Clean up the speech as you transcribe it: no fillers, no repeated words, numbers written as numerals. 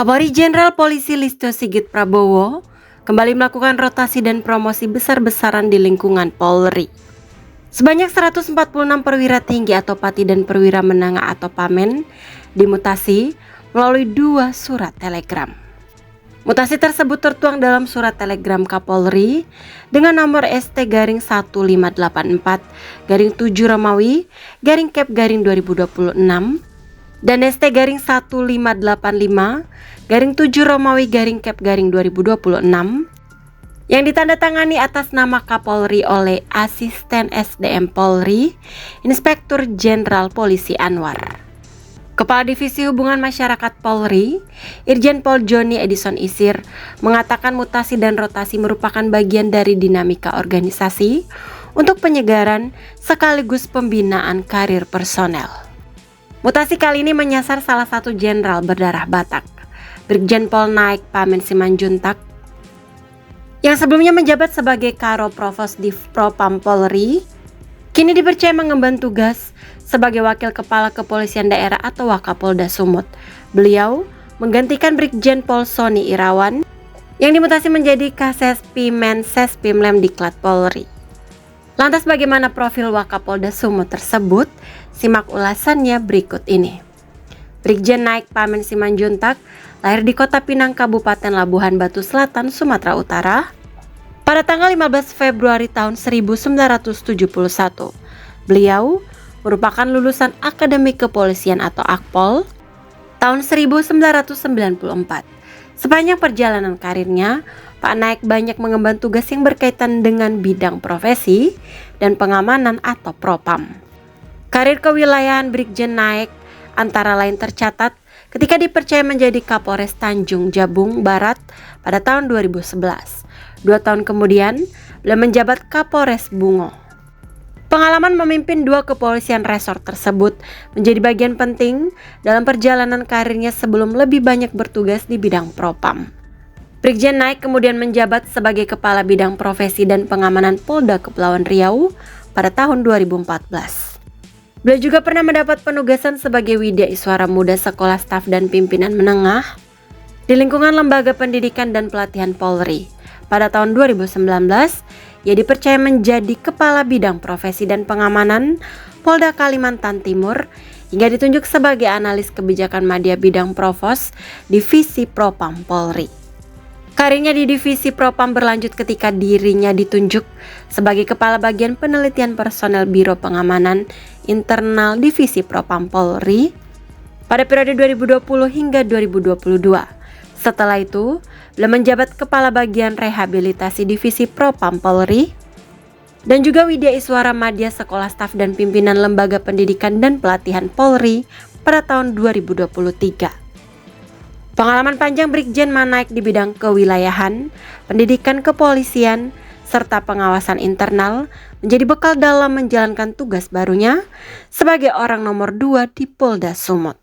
Kapolri Jenderal Polisi Listio Sigit Prabowo kembali melakukan rotasi dan promosi besar-besaran di lingkungan Polri. Sebanyak 146 perwira tinggi atau pati dan perwira menengah atau pamen dimutasi melalui 2 surat telegram. Mutasi tersebut tertuang dalam surat telegram Kapolri dengan nomor ST-1584-7 Romawi _Kep 2026 dan ST-1585-7 Romawi Kep 2026 yang ditandatangani atas nama Kapolri oleh Asisten SDM Polri, Inspektur Jenderal Polisi Anwar. Kepala Divisi Hubungan Masyarakat Polri, Irjen Pol Joni Edison Isir, mengatakan mutasi dan rotasi merupakan bagian dari dinamika organisasi untuk penyegaran sekaligus pembinaan karir personel. Mutasi kali ini menyasar salah satu jenderal berdarah Batak, Brigjen Pol Naik Pamen Simanjuntak, yang sebelumnya menjabat sebagai Karo Provos Div Propam Polri, kini dipercaya mengemban tugas sebagai Wakil Kepala Kepolisian Daerah atau Wakapolda Sumut. Beliau menggantikan Brigjen Pol Sony Irawan yang dimutasi menjadi Kasespi Mensespi Lemdiklat Polri. Lantas bagaimana profil Wakapolda Sumut tersebut? Simak ulasannya berikut ini. Brigjen Naik Pamen Simanjuntak lahir di Kota Pinang, Kabupaten Labuhan Batu Selatan, Sumatera Utara pada tanggal 15 Februari tahun 1971. Beliau merupakan lulusan Akademi Kepolisian atau Akpol tahun 1994. Sepanjang perjalanan karirnya, Pak Naik banyak mengemban tugas yang berkaitan dengan bidang profesi dan pengamanan atau propam. Karir kewilayahan Brigjen Naik antara lain tercatat ketika dipercaya menjadi Kapolres Tanjung Jabung Barat pada tahun 2011. 2 tahun kemudian, beliau menjabat Kapolres Bungo. Pengalaman memimpin 2 kepolisian resort tersebut menjadi bagian penting dalam perjalanan karirnya sebelum lebih banyak bertugas di bidang propam. Brigjen Naik kemudian menjabat sebagai Kepala Bidang Profesi dan Pengamanan Polda Kepulauan Riau pada tahun 2014. Beliau juga pernah mendapat penugasan sebagai Widya Iswara Muda Sekolah Staf dan Pimpinan Menengah di lingkungan Lembaga Pendidikan dan Pelatihan Polri. Pada tahun 2019, ia dipercaya menjadi Kepala Bidang Profesi dan Pengamanan Polda Kalimantan Timur hingga ditunjuk sebagai Analis Kebijakan Madya Bidang Provos Divisi Propam Polri. Karirnya di Divisi Propam berlanjut ketika dirinya ditunjuk sebagai Kepala Bagian Penelitian Personel Biro Pengamanan Internal Divisi Propam Polri pada periode 2020 hingga 2022. Setelah itu, beliau menjabat Kepala Bagian Rehabilitasi Divisi Propam Polri dan juga Widya Iswara Madya Sekolah Staf dan Pimpinan Lembaga Pendidikan dan Pelatihan Polri pada tahun 2023. Pengalaman panjang Brigjen Naik di bidang kewilayahan, pendidikan kepolisian, serta pengawasan internal menjadi bekal dalam menjalankan tugas barunya sebagai orang nomor 2 di Polda Sumut.